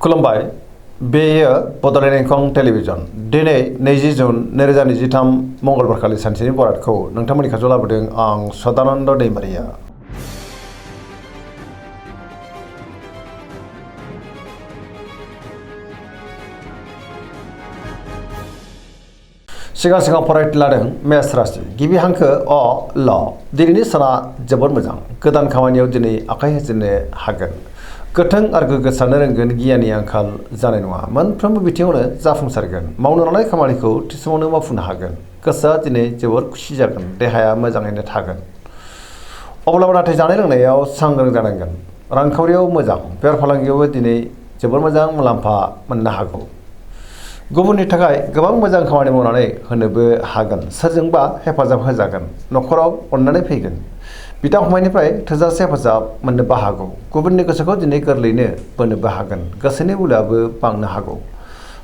खुलुमबाय बेयो बड'लेण्ड इंखं टेलिभिजन दिनै 20 जुन 2023 मंगलबारखालि सानसेनि बरादखौ नोंथांमोननि खाथियाव लाबोदों आं सदानन्द दैमारिया। सिगां फरायथि लादों मेष राशि गिबि हांखो अ ल दिनैनि साना जोबोद मोजां गोदान खामानियाव दिनै आखाइ होजेननो हागोन गोथों आरो गोग्गो साननो रोंगोन गियाननि आंखाल जानाय नङा मोनफ्रोमबो बिथिङावनो जाफुंसारगोन मावनो लानाय खामानिखौ थि समावनो मावफुंनो हागोन गोसोआ दिनै जोबोर खुसि जागोन देहाया मोजाङैनो थागोन अब्लाबो नाथाय जानाय लोंनायाव सांग्रां जानांगोन रांखावरियाव मोजां बेफार फालांगियावबो दिनै जोबोर मोजां मुलाम्फा मोननो हागौ गुबुननि थाखाय गोबां मोजां खामानि मावनानै होनोबो हागोन सोरजोंबा हेफाजाब होजागोन न'खराव अननानै फैगोन बिदा फंबायनिफ्राय थोजासे हेफाजाब मोननोबो हागौ गुबुननि गोसोखौ दिनै गोरलैयैनो बोनोबो हागोन गोसोनि बोलोआबो बांनो हागौ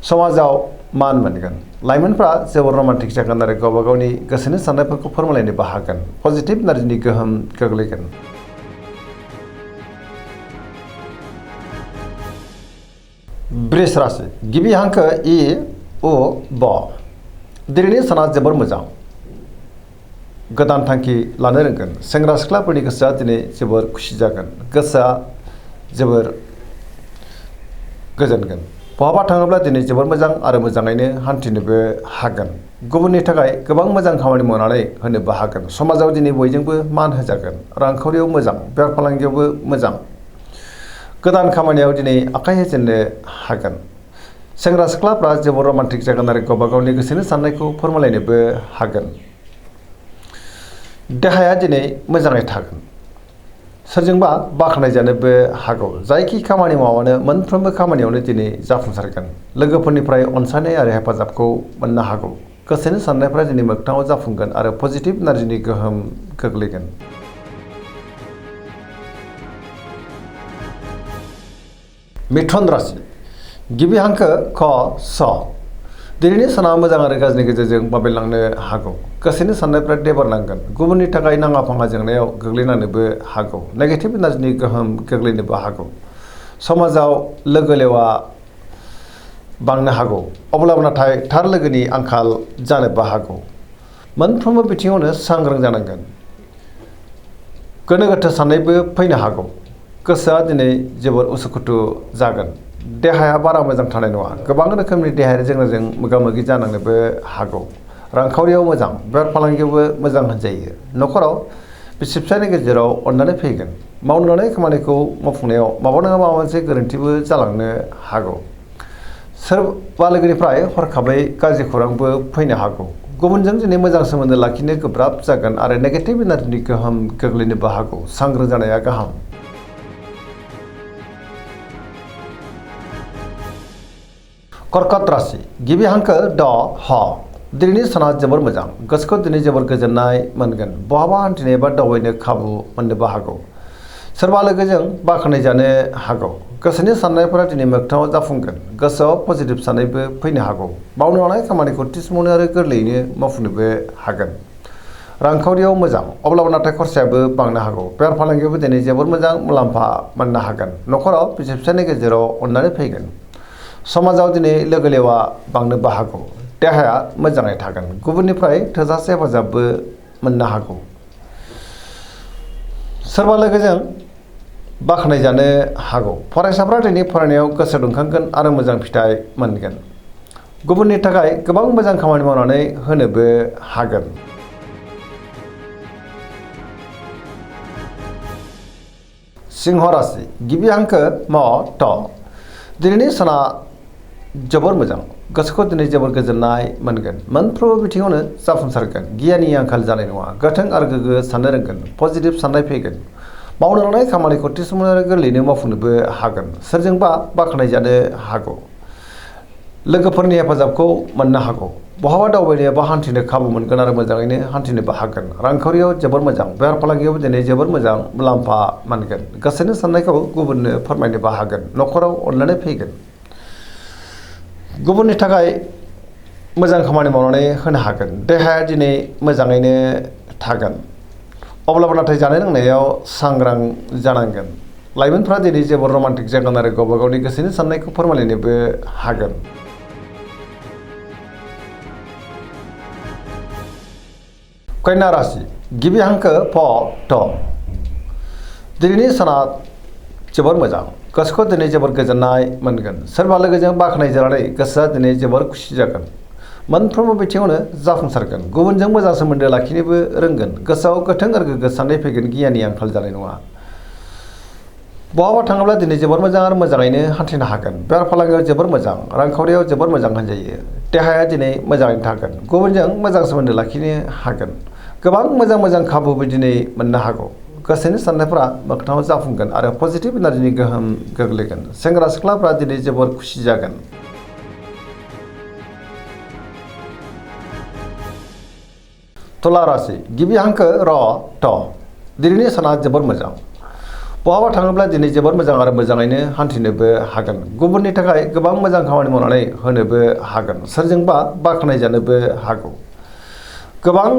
समाजाव मान मोनगोन लाइमोनफ्रा जोबोर रमान्टिक जागोन आरो गावबा गावनि गोसोनि साननायफोरखौ फोरमायलायनोबो हागोन पजिटिभ एनार्जिनि गोहोम गोग्लैगोन वृष राशि गिबि हांखो इ उ ब दिनैनि साना जोबोर मोजां गोदान थांखि लानो रोंगोन सेंग्रा सिख्लाफोरनि गोसोआ दिनै जोबोर खुसि जागोन गोसोआ जोबोर गोजोनगोन बहाबा थाङोब्ला दिनै जोबोर मोजां आरो मोजाङैनो हान्थिनोबो हागोन गुबुननि थाखाय गोबां मोजां खामानि मावनानै होनोबो हागोन समाजाव दिनै बयजोंबो मान होजागोन रांखावरियाव मोजां बेफार फालांगियावबो मोजां गोदान खामानियाव दिनै आखाइ होजेननो हागोन सेंग्रा सिख्लाफ्रा जोबोर रमान्टिक जागोन आरो गावबा गावनि गोसोनि साननायखौ फोरमायलायनोबो हागोन देहाया दिनै मोजाङै थागोन सोरजोंबा बाख्नाय जानोबो हागौ जायखि खामानि मावानो मोनफ्रोमबो खामानियावनो दिनै जाफुंसारगोन लोगोफोरनिफ्राय अनसायनाय आरो हेफाजाबखौ मोननो हागौ गोसोनि साननायफ्रा दिनै मोगथाङाव जाफुंगोन आरो पजिटिभ एनार्जिनि गोहोम गोग्लैगोन मिथुन राशि गिबि हांखो ख स दिनैनि साना मोजां आरो गाज्रिनि गेजेरजों बाबेलांनो हागौ गोसोनि साननायफ्रा देबारनांगोन गुबुननि थाखाय नाङा फाङा जेंनायाव गोग्लैनानैबो हागौ नेगेटिभ एनार्जिनि गोहोम गोग्लैनोबो हागौ समाजाव लोगो लेवा बांनो हागौ अब्लाबो नाथाय थार लोगोनि आंखाल जानोबो हागौ मोनफ्रोमबो बिथिङावनो सांग्रां जानांगोन गोनो गोथो साननायबो फैनो हागौ गोसोआ दिनै जोबोर उसुखुथु जागोन देहाया बारा मोजां थानाय नङा गोबां रोखोमनि देहायारि जेंनाजों मोगा मोगि जानांनोबो हागौ रांखावरियाव मोजां बेफार फालांगियावबो मोजां होनजायो न'खराव बिसि फिसायनि गेजेराव अननानै फैगोन मावनो लानाय खामानिखौ मावफुंनायाव माबा नङा माबा मोनसे गोरोन्थिबो जालांनो हागौ सोरबा लोगोनिफ्राय हरखाबै गाज्रि खौरांबो फैनो हागौ गुबुनजों दिनै मोजां सोमोन्दो लाखिनो गोब्राब जागोन आरो नेगेटिभ एनार्जिनि गोहोम गोग्लैनोबो हागौ सांग्रां जानाया गाहाम कर्कट राशि गिबि हांखो ड ह दिनैनि साना जोबोर मोजां गोसोखौ दिनै जोबोर गोजोननाय मोनगोन बहाबा हान्थिनो एबा दावबायनो खाबु मोननोबो हागौ सोरबा लोगोजों बाख्नाय जानो हागौ गोसोनि साननायफोरा दिनै मोगथाङाव जाफुंगोन गोसोआव पजिटिभ साननायबो फैनो हागौ मावनो लानाय खामानिखौ थि समावनो आरो गोरलैयैनो मावफुंनोबो हागोन रांखावरियाव मोजां अब्लाबो नाथाय खरसायाबो बांनो हागौ बेफार फालांगियावबो दिनै जोबोर मोजां मुलाम्फा मोननो हागोन न'खराव बिसि फिसायनि गेजेराव अननानै फैगोन समाजाव दिनै लोगो लेवा बांनोबो हागौ देहाया मोजाङै थागोन गुबुननिफ्राय थोजासे हेफाजाबबो मोननो हागौ सोरबा लोगोजों बाख्नाय जानो हागौ फरायसाफ्रा दिनै फरायनायाव गोसो दुंखांगोन आरो मोजां फिथाइ मोनगोन गुबुननि थाखाय गोबां मोजां खामानि मावनानै होनोबो हागोन सिंह राशि गिबि हांखो म ट दिनैनि साना जोबोर मोजां गोसोखौ दिनै जोबोर गोजोननाय मोनगोन मोनफ्रोमबो बिथिङावनो जाफुंसारगोन गियाननि आंखाल जानाय नङा गोथों आरो गोग्गो साननो रोंगोन पजिटिभ साननाय फैगोन मावनो लानाय खामानिखौ थि समावनो आरो गोरलैयैनो मावफुंनोबो हागोन सोरजोंबा बाख्नाय जानो हागौ लोगोफोरनि हेफाजाबखौ मोननो हागौ बहाबा दावबायनो एबा हान्थिनो खाबु मोनगोन आरो मोजाङैनो हान्थिनोबो हागोन रांखावरियाव जोबोर मोजां बेफार फालांगियावबो दिनै जोबोर मोजां मुलाम्फा मोनगोन गोसोनि साननायखौ गुबुननो फोरमायनोबो हागोन न'खराव अननानै फैगोन गुबुननि थाखाय मोजां खामानि मावनानै होनो हागोन देहाया दिनै मोजाङैनो थागोन अब्लाबो नाथाय जानाय लोंनायाव सांग्रां जानांगोन लाइमोनफ्रा दिनै जोबोर रमान्टिक जागोन आरो गावबा गावनि गोसोनि साननायखौ फोरमायलायनोबो हागोन। कन्या राशि गिबि हांखो फ थ दिनैनि साना जोबोर मोजां गोसोखौ दिनै जोबोर गोजोननाय मोनगोन सोरबा लोगोजों बाख्नाय जानानै गोसोआ दिनै जोबोर खुसि जागोन मोनफ्रोमबो बिथिङावनो जाफुंसारगोन गुबुनजों मोजां सोमोन्दो लाखिनोबो रोंगोन गोसोआव गोथों आरो गोग्गो साननाय फैगोन गियाननि आंखाल जानाय नङा बहाबा थाङोब्ला दिनै जोबोर मोजां आरो मोजाङैनो हान्थिनो हागोन बेफार फालांगियाव जोबोर मोजां रांखावरियाव जोबोर मोजां होनजायो देहाया दिनै मोजाङैनो थागोन गुबुनजों मोजां सोमोन्दो लाखिनो हागोन गोबां मोजां खाबुबो दिनै मोननो हागौ गोसोनि साननायफ्रा मोगथाङाव जाफुंगोन आरो पजिटिभ एनार्जिनि गोहोम गोग्लैगोन सेंग्रा सिख्लाफ्रा दिनै जोबोर खुसि जागोन। तुला राशि गिबि हांखो र ट दिनैनि साना जोबोर मोजां बहाबा थाङोब्ला दिनै जोबोर मोजां आरो मोजाङैनो हान्थिनोबो हागोन गुबुननि थाखाय गोबां मोजां खामानि मावनानै होनोबो हागोन सोरजोंबा बाख्नाय जानोबो हागौ गोबां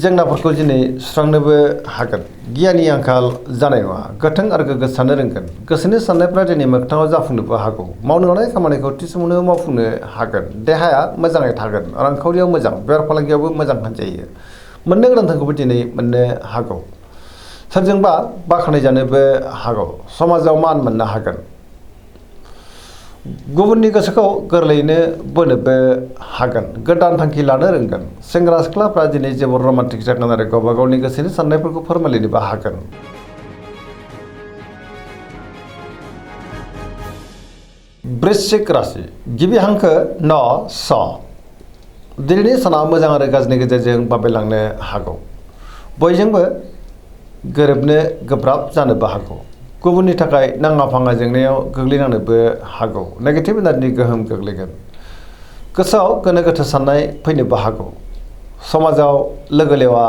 जेंनाफोरखौ दिनै सुस्रांनोबो हागोन गियाननि आंखाल जानाय नङा गोथों आरो गोग्गो साननो रोंगोन गोसोनि साननायफ्रा दिनै मोगथाङाव जाफुंनोबो हागौ मावनो लानाय खामानिखौ थि समावनो मावफुंनो हागोन देहाया मोजाङै थागोन रांखावरियाव मोजां बेफार फालांगियावबो मोजां होनजायो मोननो गोनां धोनखौबो दिनै मोननो हागौ सोरजोंबा बाख्नाय जानोबो हागौ समाजाव मान मोननो हागोन गुबुननि गोसोखौ गोरलैयैनो बोनोबो हागोन गोदान थांखि लानो रोंगोन सेंग्रा सिख्लाफ्रा दिनै जोबोर रमान्टिक जागोन आरो गावबा गावनि गोसोनि साननायफोरखौ फोरमायलायनोबो हागोन। वृश्चिक राशि गिबि हांखो न स दिनैनि साना मोजां आरो गाज्रिनि गेजेरजों बाबेलांनो हागौ बयजोंबो गोरोबनो गोब्राब जानोबो हागौ गुबुननि थाखाय नाङा फाङा जेंनायाव गोग्लैनांनोबो हागौ नेगेटिभ एनार्जिनि गोहोम गोग्लैगोन गोसोआव गोनो गोथो साननाय फैनोबो हागौ समाजाव लोगो लेवा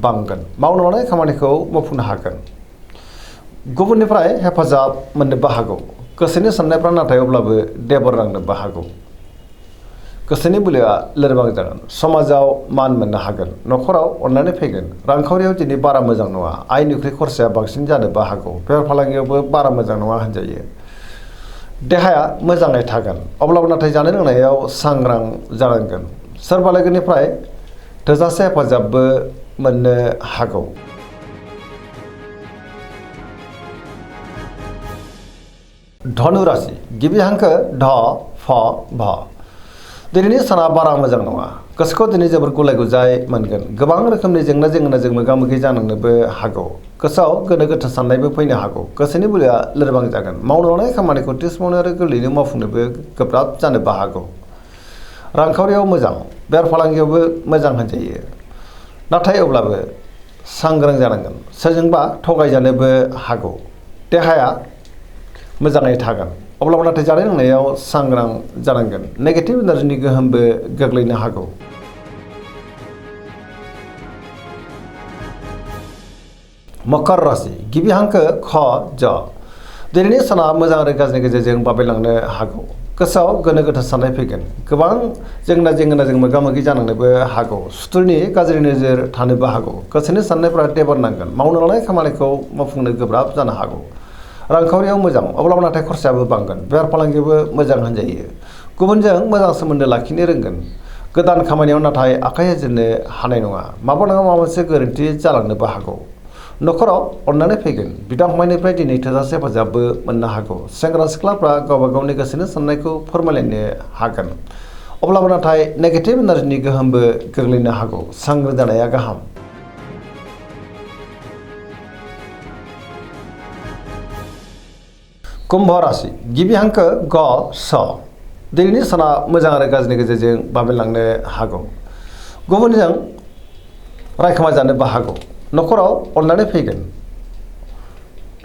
बांगोन मावनो लानाय खामानिखौ मावफुंनो हागोन गुबुननिफ्राय हेफाजाब मोननोबो हागौ गोसोनि साननायफ्रा नाथाय अब्लाबो देबर नांनोबो हागौ गोसोनि बोलोआ लोरबां जागोन समाजाव मान मोननो हागोन न'खराव अननानै फैगोन रांखावरियाव दिनै बारा मोजां नङा आयनिख्रुइ खरसाया बांसिन जानोबो हागौ बेफार फालांगियावबो बारा मोजां नङा होनजायो देहाया मोजाङै थागोन अब्लाबो नाथाय जानाय लोंनायाव सांग्रां जानांगोन सोरबा लोगोनिफ्राय थोजासे हेफाजाबबो मोननो हागौ। धनु राशि गिबि हांखो ध फ भ दिनैनि साना बारा मोजां नङा गोसोखौ दिनै जोबोर गुलाय गुजाय मोनगोन गोबां रोखोमनि जेंनाजों मोगा मोगि जानांनोबो हागौ गोसोआव गोनो गोथो साननायबो फैनो हागौ गोसोनि बोलोआ लोरबां जागोन मावनो लानाय खामानिखौ थि समावनो आरो गोरलैयैनो मावफुंनोबो गोब्राब जानोबो हागौ रांखावरियाव मोजां बेफार फालांगियावबो मोजां होनजायो नाथाय अब्लाबो सांग्रां जानांगोन सोरजोंबा थगायजानोबो हागौ देहाया मोजाङै थागोन अब्लाबो नाथाय जानाय लोंनायाव सांग्रां जानांगोन नेगेटिभ एनार्जिनि गोहोमबो गोग्लैनो हागौ। मकर राशि गिबि हांखो ख ज दिनैनि साना मोजां आरो गाज्रिनि गेजेरजों बाबेलांनो हागौ गोसोआव गोनो गोथो साननाय फैगोन गोबां जेंनाजों मोगा मोगि जानांनोबो हागौ सुथुरनि गाज्रि नोजोर थानोबो हागौ गोसोनि साननायफ्रा देबर नांगोन मावनो लानाय खामानिखौ मावफुंनो गोब्राब जानो हागौ रांखावरियाव मोजां अब्लाबो नाथाय खरसायाबो बांगोन बेफार फालांगियावबो मोजां होनजायो गुबुनजों मोजां सोमोन्दो लाखिनो रोंगोन गोदान खामानियाव नाथाय आखाइ होजेननो हानाय नङा माबा नङा माबा मोनसे गोरोन्थि जालांनोबो हागौ न'खराव अननानै फैगोन बिदा फंबायनिफ्राय दिनै थोजासे हेफाजाबबो मोननो हागौ सेंग्रा सिख्लाफ्रा गावबा गावनि गोसोनि साननायखौ फोरमायलायनो हागोन अब्लाबो नाथाय नेगेटिभ एनार्जिनि गोहोमबो गोग्लैनो हागौ सांग्रां जानाया गाहाम। कुम्भ राशि गिबि हांखो ग स दिनैनि साना मोजां आरो गाज्रिनि गेजेरजों बाबेलांनो हागौ गुबुनजों रायखोमा जानोबो हागौ न'खराव अननानै फैगोन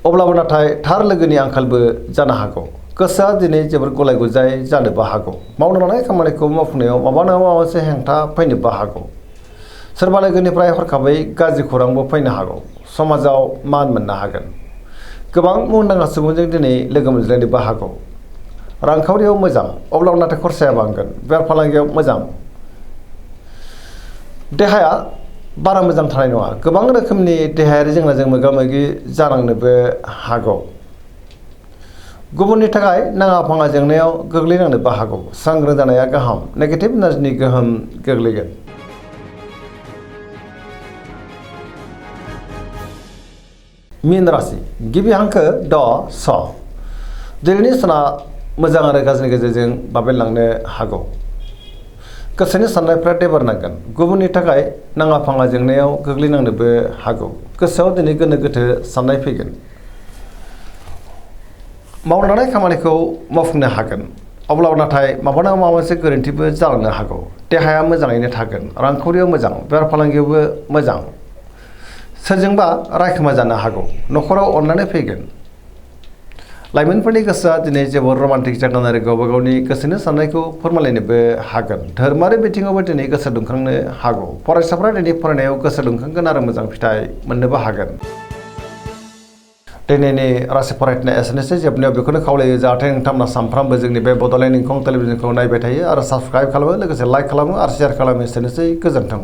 अब्लाबो नाथाय थार लोगोनि आंखालबो जानो हागौ गोसोआ दिनै जोबोर गलाय गुजाय जानोबो हागौ मावनो लानाय खामानिखौ मावफुंनायाव माबा नङा माबा मोनसे हेंथा फैनोबो हागौ सोरबा लोगोनिफ्राय हरखाबै गाज्रि खौरांबो फैनो हागौ समाजाव मान मोननो हागोन गोबां मुंदांखा सुबुंजों दिनै लोगो मोनज्लायनोबो हागौ रांखावरियाव मोजां अब्लाबो नाथाय खरसाया बांगोन बेफार फालांगियाव मोजां देहाया बारा मोजां थानाय नङा गोबां रोखोमनि देहायारि जेंनाजों मोगा मोगि जानांनोबो हागौ गुबुननि थाखाय नाङा फाङा जेंनायाव गोग्लैनांनोबो हागौ। सांग्रां जानाया गाहाम। नेगेटिभ एनार्जिनि गोहोम गोग्लैगोन। मीन राशि गिबि हांखो ड स दिनैनि साना मोजां आरो गाज्रिनि गेजेरजों बाबेनलांनो हागौ। गोसोनि साननायफ्रा देबारनांगोन। गुबुननि थाखाय नाङा फाङा जेंनायाव गोग्लैनांनोबो हागौ। गोसोआव दिनै गोनो गोथो साननाय फैगोन। मावनो लानाय खामानिखौ मावफुंनो हागोन। अब्लाबो नाथाय माबा नङा माबा मोनसे गोरोन्थिबो जालांनो हागौ। देहाया मोजाङैनो थागोन। रांखावरियाव मोजां। बेफार फालांगियावबो मोजां। सोरजोंबा रायखोमा जानो हागौ। न'खराव अननानै फैगोन। लाइमोनफोरनि गोसोआ दिनै जोबोर रमान्टिक जागोन आरो गावबा गावनि गोसोनि साननायखौ फोरमायलायनोबो हागोन। धोरोमारि बिथिङावबो दिनै गोसो दुंखांनो हागौ। फरायसाफ्रा दिनै फरायनायाव गोसो दुंखांगोन आरो मोजां फिथाइ मोननोबो हागोन। दिनैनि राशि फरायनाया एसेनोसै। जोबनायाव बेखौनो खावलायो जाहाथे नोंथांमोना सानफ्रामबो जोंनि बे बड'लेण्ड इंखं टेलिभिजनखौ नायबाय थायो आरो साबस्क्राइब खालामो, लोगोसे लाइक खालामो आरो शेयार खालामो। एसेनोसै, गोजोन्थों।